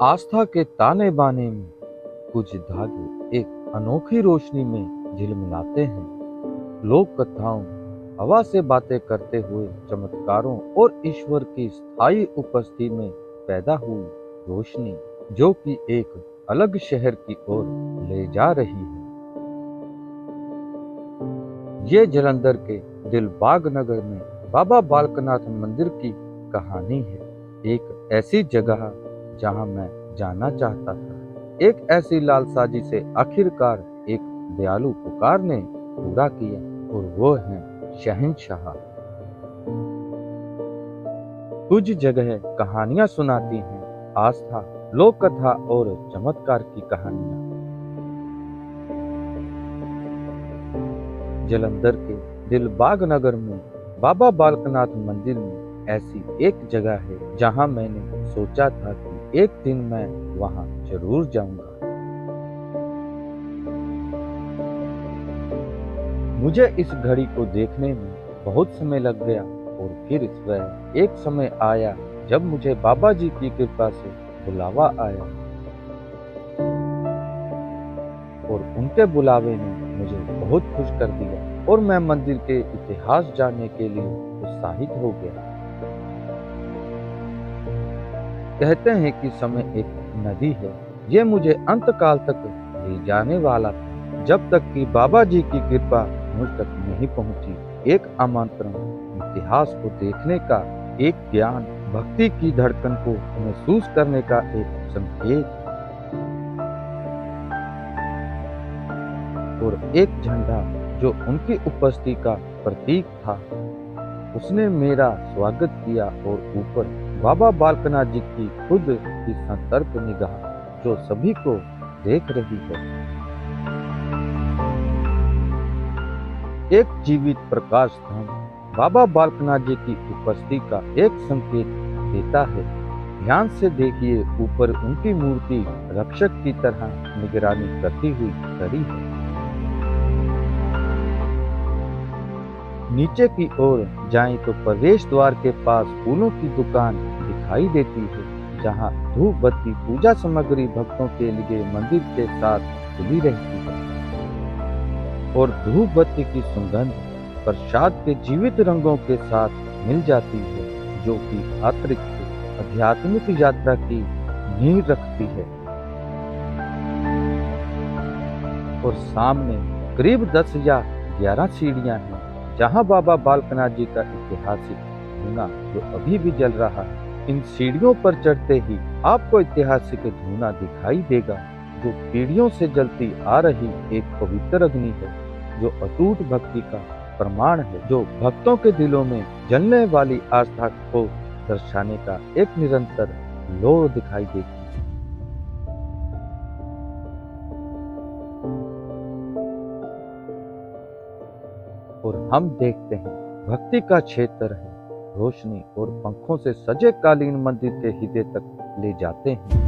आस्था के ताने बाने में कुछ धागे एक अनोखी रोशनी में झिलमिलाते हैं। लोक कथाओं, हवा से बातें करते हुए चमत्कारों और ईश्वर की स्थायी उपस्थिति में पैदा हुई रोशनी, जो कि एक अलग शहर की ओर ले जा रही है। ये जालंधर के दिलबाग नगर में बाबा बालकनाथ मंदिर की कहानी है। एक ऐसी जगह जहां मैं जाना चाहता था, एक ऐसी लालसा जिसे आखिरकार एक दयालु पुकार ने पूरा किया, और वो है शहंशाह। कुछ जगह कहानियां सुनाती हैं, आस्था, लोक कथा और चमत्कार की कहानियां। जालंधर के दिलबाग नगर में बाबा बालकनाथ मंदिर में ऐसी एक जगह है जहां मैंने सोचा था कि एक दिन मैं वहां जरूर जाऊंगा। मुझे इस घड़ी को देखने में बहुत समय लग गया, और फिर वह एक समय आया जब मुझे बाबा जी की कृपा से बुलावा आया, और उनके बुलावे ने मुझे बहुत खुश कर दिया और मैं मंदिर के इतिहास जानने के लिए उत्साहित हो गया। कहते हैं कि समय एक नदी है, ये मुझे अंतकाल तक ले जाने वाला था, जब तक कि बाबा जी की कृपा मुझ तक नहीं पहुंची। एक आमंत्रण, इतिहास को देखने का एक ज्ञान, भक्ति की धड़कन को महसूस करने का एक संकेत, और एक झंडा जो उनकी उपस्थिति का प्रतीक था। उसने मेरा स्वागत किया, और ऊपर बाबा बालकनाथ जी की खुद की संतर्प निगाह जो सभी को देख रही है। एक जीवित प्रकाश स्तंभ बाबा बालकनाथ जी की उपस्थिति का एक संकेत देता है। ध्यान से देखिए, ऊपर उनकी मूर्ति रक्षक की तरह निगरानी करती हुई खड़ी है। नीचे की ओर जाएं तो प्रवेश द्वार के पास फूलों की दुकान दिखाई देती है, जहां धूप बत्ती पूजा सामग्री भक्तों के लिए मंदिर के साथ खुली रहती है, और धूप बत्ती की सुगंध प्रसाद के जीवित रंगों के साथ मिल जाती है, जो कि अतिरिक्त आध्यात्मिक यात्रा की नींव रखती है। और सामने करीब 10 या 11 सीढ़ियां हैं, जहां बाबा बालकनाथ जी का ऐतिहासिक धूना जो अभी भी जल रहा है। इन सीढ़ियों पर चढ़ते ही आपको ऐतिहासिक धूना दिखाई देगा, जो पीढ़ियों से जलती आ रही एक पवित्र अग्नि है, जो अटूट भक्ति का प्रमाण है, जो भक्तों के दिलों में जलने वाली आस्था को दर्शाने का एक निरंतर लौ दिखाई देती है। और हम देखते हैं भक्ति का क्षेत्र है, रोशनी और पंखों से सजे कालीन मंदिर के हृदय तक ले जाते हैं,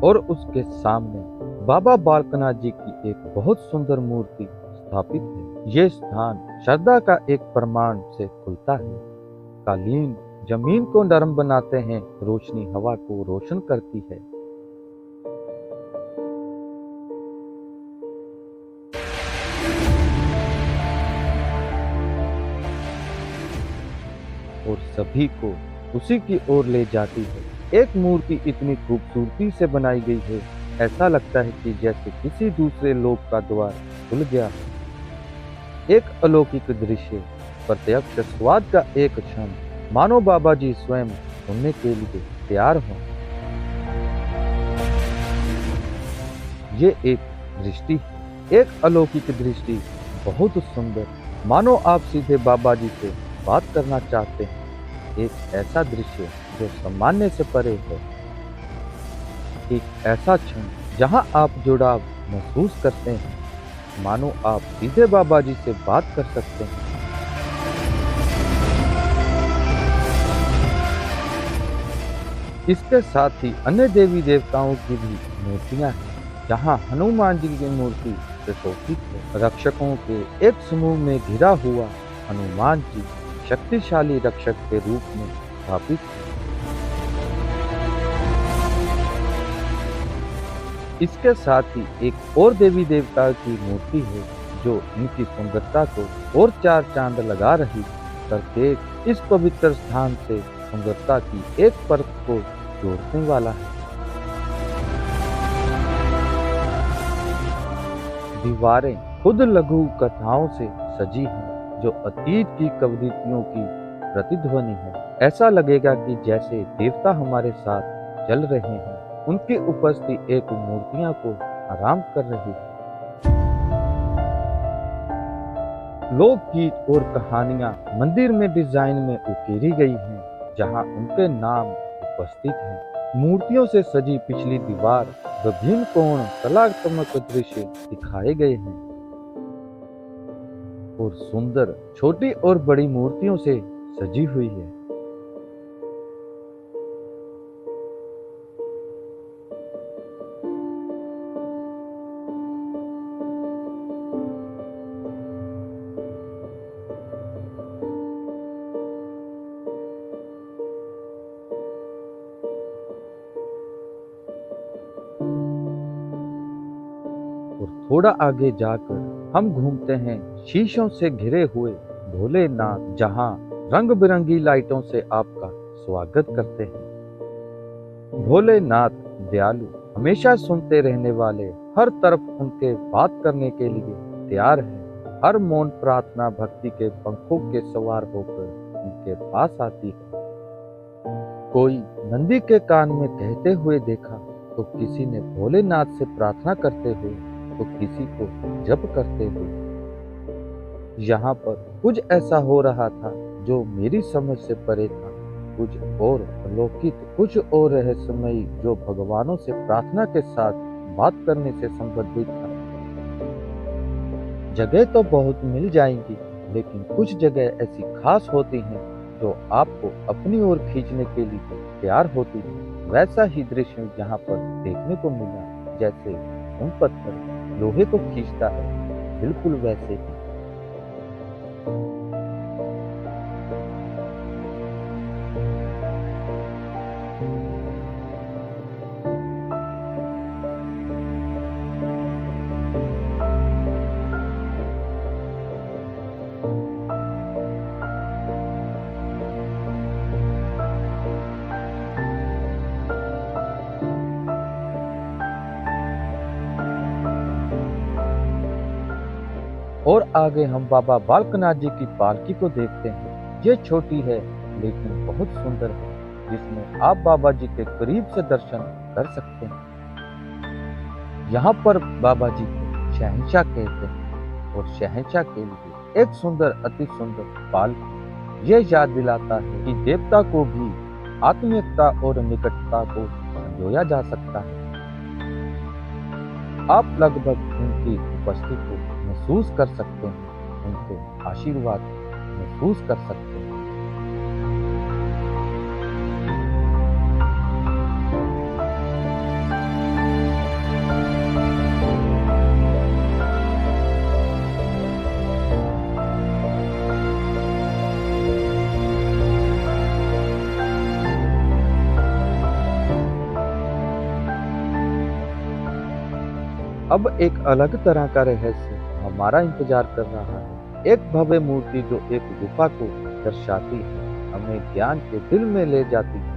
और उसके सामने बाबा बालकनाथ जी की एक बहुत सुंदर मूर्ति स्थापित है। ये स्थान श्रद्धा का एक प्रमाण से खुलता है। कालीन जमीन को नरम बनाते हैं, रोशनी हवा को रोशन करती है। और सभी को उसी की ओर ले जाती है। एक मूर्ति इतनी खूबसूरती से बनाई गई है, ऐसा लगता है कि जैसे किसी दूसरे लोक का द्वार खुल गया है। एक अलौकिक दृश्य, प्रत्यक्ष स्वाद का एक क्षण, मानो बाबा जी स्वयं सुनने के लिए तैयार हों। ये एक दृष्टि, एक अलौकिक दृष्टि, बहुत सुंदर, मानो आप सीधे बाबा जी से बात करना चाहते हैं। एक ऐसा दृश्य जो सामान्य से परे है, एक ऐसा क्षण जहां आप जुड़ाव महसूस करते हैं, मानो आप सीधे बाबा जी से बात कर सकते हैं। इसके साथ ही अन्य देवी देवताओं की भी मूर्तियां हैं, जहां हनुमान जी की मूर्ति सुशोभित है। रक्षकों के एक समूह में घिरा हुआ हनुमान जी शक्तिशाली रक्षक के रूप में स्थापित है। इसके साथ ही एक और देवी देवता की मूर्ति है जो इनकी सुंदरता को और चार चांद लगा रही है। प्रत्येक इस पवित्र स्थान से सुंदरता की एक परत को जोड़ने वाला है। दीवारें खुद लघु कथाओं से सजी हैं जो अतीत की कविताओं की प्रतिध्वनि है। ऐसा लगेगा कि जैसे देवता हमारे साथ चल रहे हैं, उनकी उपस्थिति एक मूर्तियां को आराम कर रही है। लोकगीत और कहानियां मंदिर में डिजाइन में उकेरी गई हैं, जहां उनके नाम उपस्थित हैं। मूर्तियों से सजी पिछली दीवार विभिन्न कोण कलात्मक दृश्य दिखाए गए हैं और सुंदर छोटी और बड़ी मूर्तियों से सजी हुई है। और थोड़ा आगे जाकर हम घूमते हैं शीशों से घिरे हुए भोलेनाथ, जहां रंग बिरंगी लाइटों से आपका स्वागत करते हैं। भोलेनाथ दयालु, हमेशा सुनते रहने वाले, हर तरफ उनके बात करने के लिए तैयार है। हर मौन प्रार्थना भक्ति के पंखों के सवार होकर उनके पास आती है। कोई नंदी के कान में कहते हुए देखा तो किसी ने भोलेनाथ से प्रार्थना करते हुए, तो किसी को जप करते हुए। यहाँ पर कुछ ऐसा हो रहा था जो मेरी समझ से परे था, कुछ और अलौकिक, कुछ और रहस्यमयी, जो भगवानों से प्रार्थना के साथ बात करने से संबंधित था। जगह तो बहुत मिल जाएंगी, लेकिन कुछ जगह ऐसी खास होती हैं जो आपको अपनी ओर खींचने के लिए तैयार होती है। वैसा ही दृश्य यहाँ पर देखने को मिला, जैसे पत्थर लोहे को खींचता है, बिल्कुल वैसे ही। और आगे हम बाबा बालकनाथ जी की पालकी को देखते हैं। ये छोटी है लेकिन बहुत सुंदर है, जिसमें आप बाबा जी के करीब से दर्शन कर सकते हैं। यहाँ पर बाबा जी को शहंशाह कहते हैं और शहंशाह के लिए एक सुंदर, अति सुंदर पालकी ये याद दिलाता है कि देवता को भी आत्मीयता और निकटता को संजोया जा सकता है। आप लगभग उनकी उपस्थिति को महसूस कर सकते हैं, उनके आशीर्वाद महसूस कर सकते हैं। अब एक अलग तरह का रहस्य हमारा इंतजार कर रहा है। एक भव्य मूर्ति जो एक गुफा को दर्शाती है, हमें ज्ञान के दिल में ले जाती है।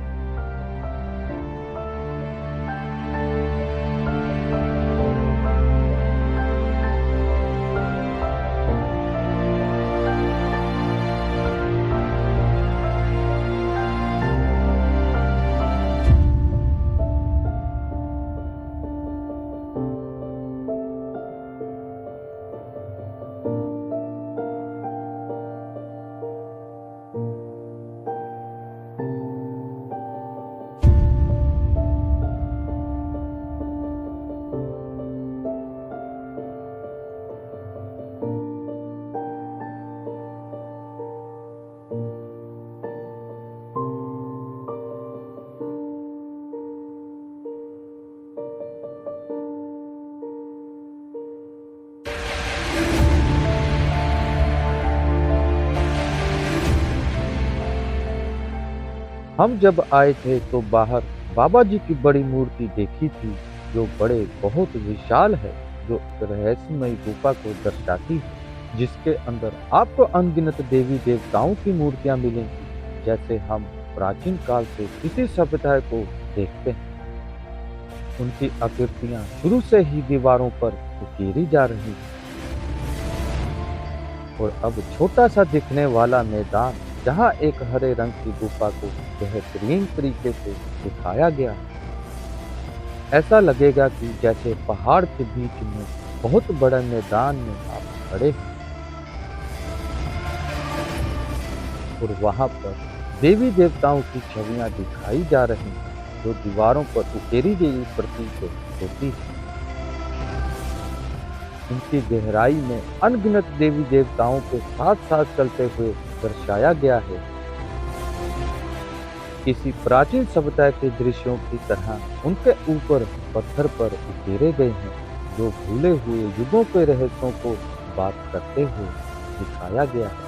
हम जब आए थे तो बाहर बाबा जी की बड़ी मूर्ति देखी थी, जो बड़े बहुत विशाल है, जो रहस्यमयी गुफा को दर्शाती है, जिसके अंदर आपको अनगिनत देवी देवताओं की मूर्तियां मिलेंगी, जैसे हम प्राचीन काल से किसी सभ्यता को देखते हैं। उनकी आकृतियां शुरू से ही दीवारों पर उकेरी जा रही हैं और अब छोटा सा दिखने वाला मैदान, जहां एक हरे रंग की गुफा को बेहतरीन तरीके से दिखाया गया है। ऐसा लगेगा कि जैसे पहाड़ के बीच में बहुत बड़े मैदान में आप खड़े हैं और वहां पर देवी देवताओं की छवियां दिखाई जा रही हैं, जो दीवारों पर उकेरी गई प्रतीत होती है। इनकी गहराई में अनगिनत देवी देवताओं के साथ साथ चलते हुए दर्शाया गया है। किसी प्राचीन सभ्यता के दृश्यों की तरह उनके ऊपर पत्थर पर उकेरे गए हैं, जो भूले हुए युगों के रहस्यों को बात करते हुए दिखाया गया है।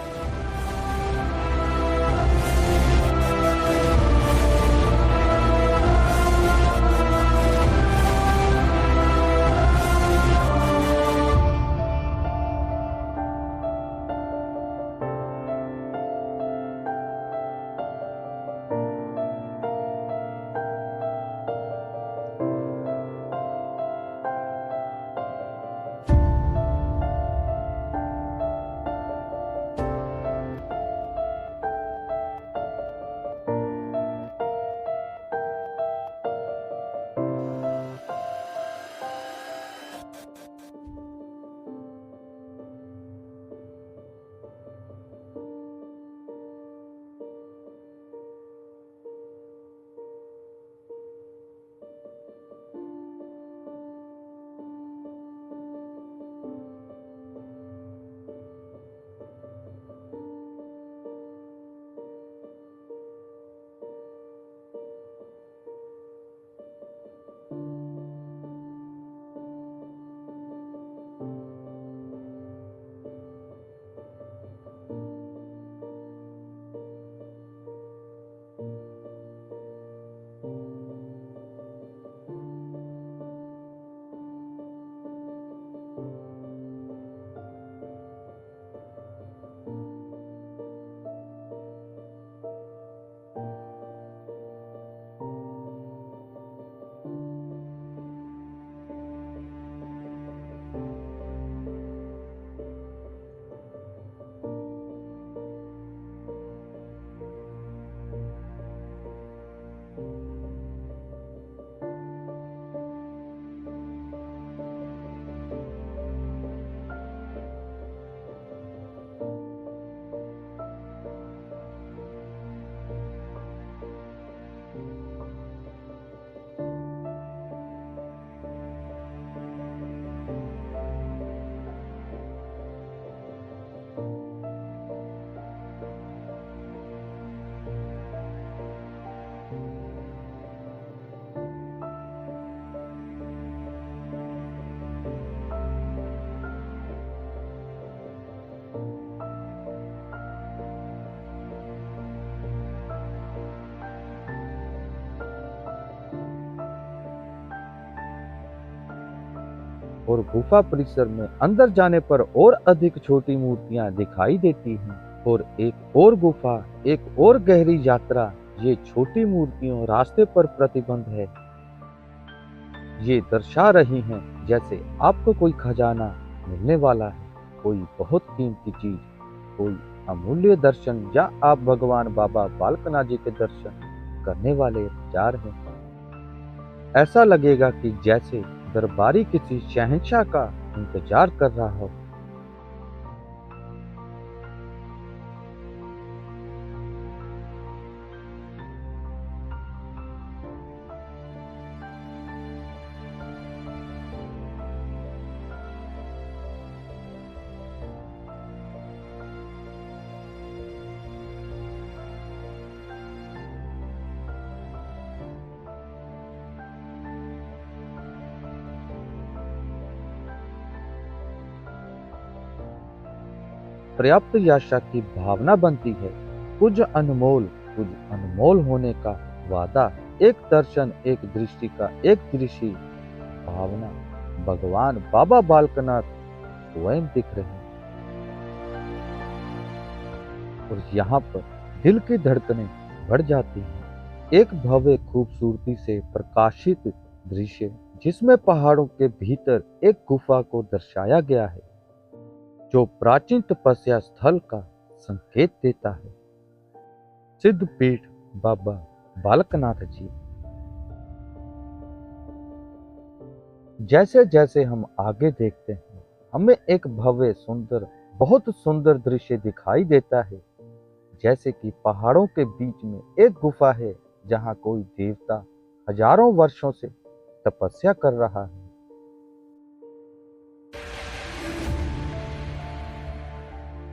और गुफा परिसर में अंदर जाने पर और अधिक छोटी मूर्तियां दिखाई देती हैं और एक और गुफा, एक और गहरी यात्रा। ये छोटी मूर्तियों रास्ते पर प्रतिबंध है। ये दर्शा रही हैं जैसे आपको कोई खजाना मिलने वाला है, कोई बहुत कीमती चीज, कोई अमूल्य दर्शन, या आप भगवान बाबा बालकनाथ जी के दर्शन करने वाले इंतजार हैं। ऐसा लगेगा कि जैसे दरबारी किसी शहंशाह का इंतजार कर रहा हो। पर्याप्त आशा की भावना बनती है। कुछ अनमोल होने का वादा, एक दर्शन, एक दृष्टि का एक दृश्य भावना भगवान बाबा बालकनाथ स्वयं दिख रहे हैं। और यहाँ पर दिल की धड़कनें बढ़ जाती हैं। एक भव्य खूबसूरती से प्रकाशित दृश्य जिसमें पहाड़ों के भीतर एक गुफा को दर्शाया गया है जो प्राचीन तपस्या स्थल का संकेत देता है। सिद्धपीठ बाबा बालकनाथ जी। जैसे जैसे हम आगे देखते हैं हमें एक भव्य सुंदर बहुत सुंदर दृश्य दिखाई देता है। जैसे कि पहाड़ों के बीच में एक गुफा है जहां कोई देवता हजारों वर्षों से तपस्या कर रहा है।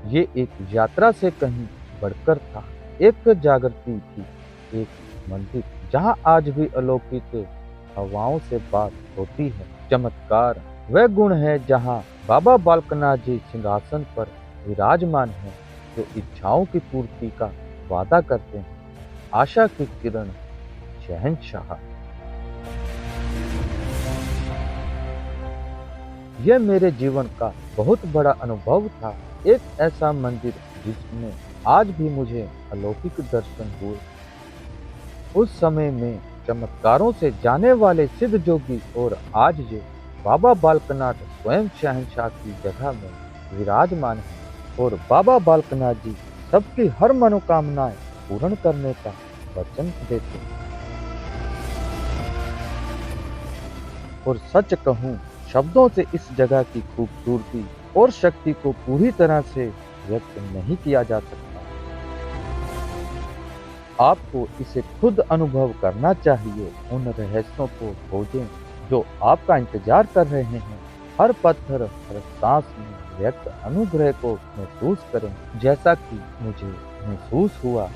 ये एक यात्रा से कहीं बढ़कर था। एक जागृति थी, एक मंदिर जहां आज भी अलौकिक हवाओं से बात होती है। चमत्कार वह गुण है जहां बाबा बालकनाथ जी सिंहासन पर विराजमान हैं, जो इच्छाओं की पूर्ति का वादा करते हैं। आशा की किरण शहंशाह। यह मेरे जीवन का बहुत बड़ा अनुभव था। एक ऐसा मंदिर जिसमें आज भी मुझे अलौकिक दर्शन हुए। उस समय में चमत्कारों से जाने वाले सिद्ध जोगी और आज जो बाबा बालकनाथ स्वयं शहंशाह की जगह में विराजमान है और बाबा बालकनाथ जी सबकी हर मनोकामनाएं पूर्ण करने का वचन देते हैं। और सच कहूं, शब्दों से इस जगह की खूबसूरती और शक्ति को पूरी तरह से व्यक्त नहीं किया जा सकता। आपको इसे खुद अनुभव करना चाहिए। उन रहस्यों को खोजें जो आपका इंतजार कर रहे हैं। हर पत्थर, हर सांस में व्यक्त अनुग्रह को महसूस करें, जैसा कि मुझे महसूस हुआ।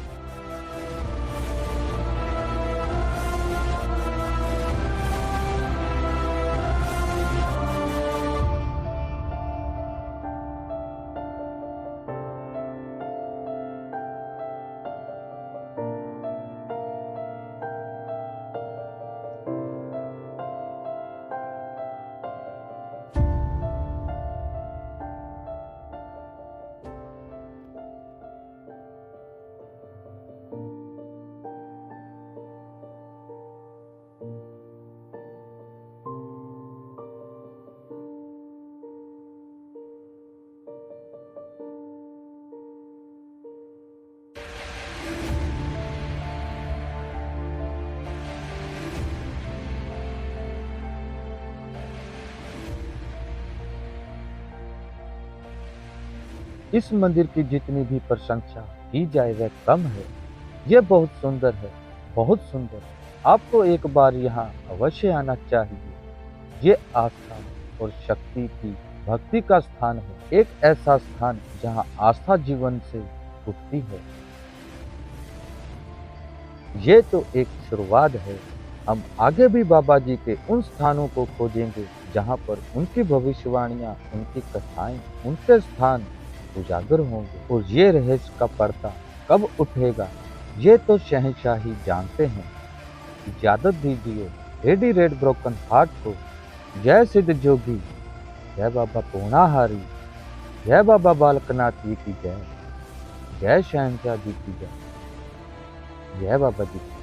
इस मंदिर की जितनी भी प्रशंसा की जाए वह कम है। यह बहुत सुंदर है, बहुत सुंदर। आपको एक बार यहाँ अवश्य आना चाहिए। ये आस्था और शक्ति की भक्ति का स्थान है। एक ऐसा स्थान जहाँ आस्था जीवन से उठती है। ये तो एक शुरुआत है। हम आगे भी बाबा जी के उन स्थानों को खोजेंगे जहाँ पर उनकी भविष्यवाणियाँ, उनकी कथाएं, उनके स्थान उजागर होंगे। और ये रहस्य का पर्दा कब उठेगा ये तो शहंशाह ही जानते हैं। इजाजत दीजिए रेडी रेड ब्रोकन हार्ट को। जय सिद्ध जोगी, जय बाबा पूर्णाहारी, जय बाबा बालकनाथ जी की जय, जय शहंशाह जी की जय, जय बाबा जी की।